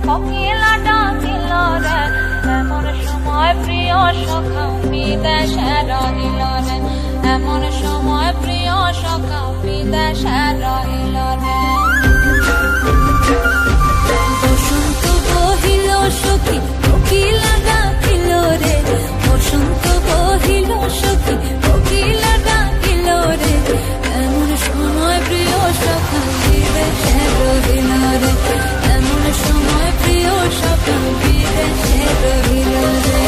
কোকিলা ডাকিল রে, এমন সময় প্রিয় সখা বিদেশে রহিল রে, এমন সময় প্রিয় সখা বিদেশে রহিল রে। বসন্ত বহিল সখী কোকিলা ডাকিল রে, বসন্ত বহিল সখী কোকিলা ডাকিল রে, এমন সময় প্রিয় সখা বিদেশে রহিল রে, এমন সময় প্রিয় সখা বিদেশে রহিল রে।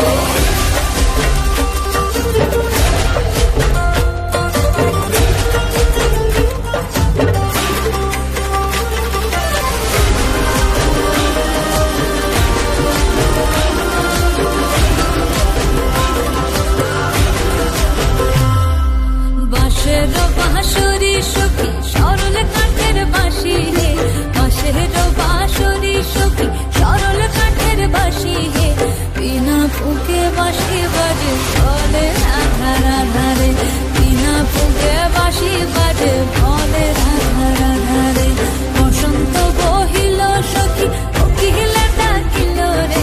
বাঁশের বাঁশরি সখী সরল কাঠের বাঁশি হে, বাঁশের বাঁশরি সখী সরল কাঠের বাঁশি হে, বিনা ফুঁকে বাঁশি বাজে বলে রাধা রাধা রে, বিনা ফুঁকে বাঁশি বাজে বলে রাধা রাধা রে। বসন্ত বহিল সখী কোকিলা ডাকিল রে,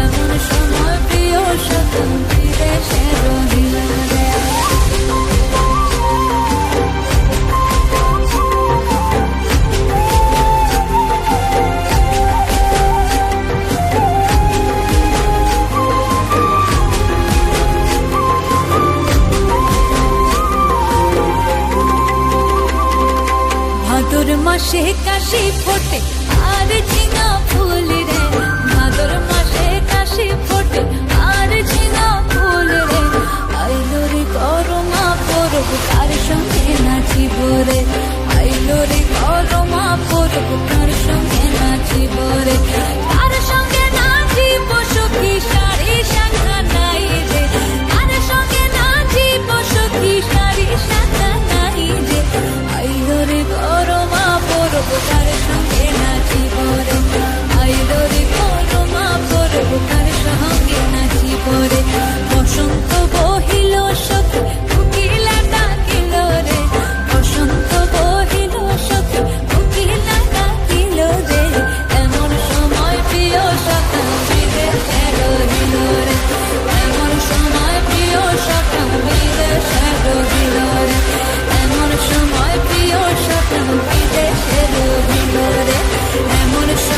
এমন সময় প্রিয় সখা বিদেশে রহিল রে। ভাদর মাসে কাশি ফোটে আর ঝিঙা ফুল রে, ভাদর